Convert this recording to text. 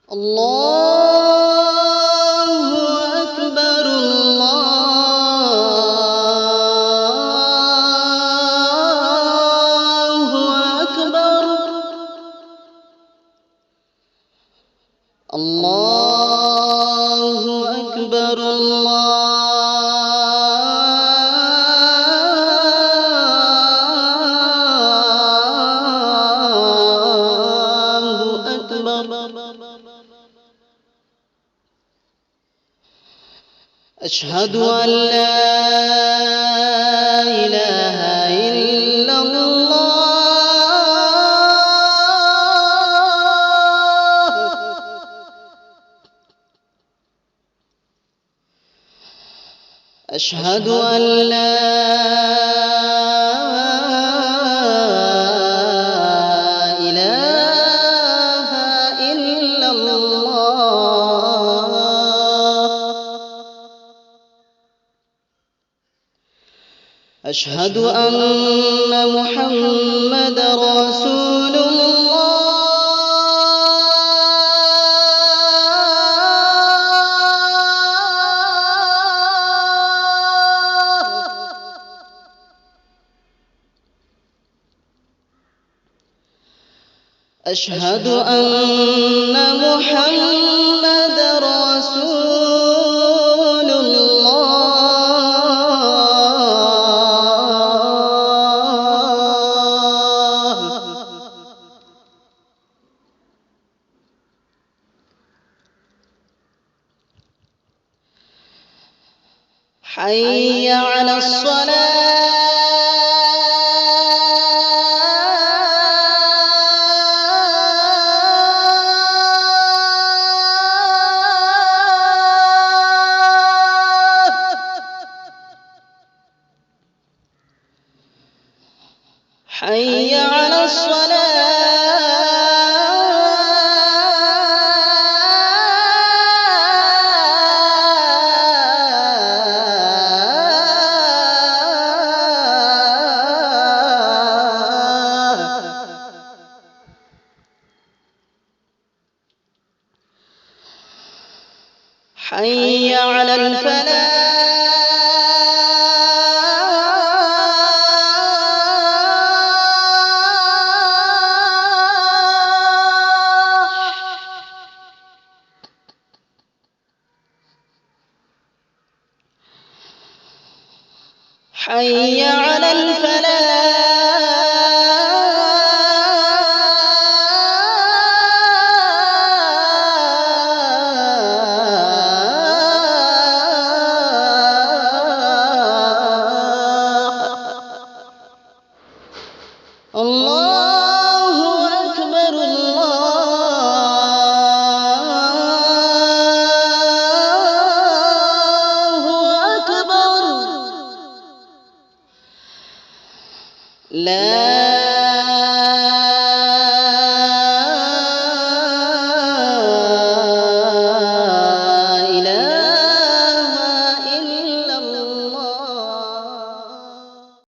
الله أكبر الله أكبر الله أكبر الله أكبر. أشهد أن لا إله إلا الله. أشهد أن لا إله إلا الله. أشهد أن محمدًا رسول الله. أشهد أن محمدًا رسول الله. حي على الصلاة. حي على الصلاة. حي على الفلاح. حي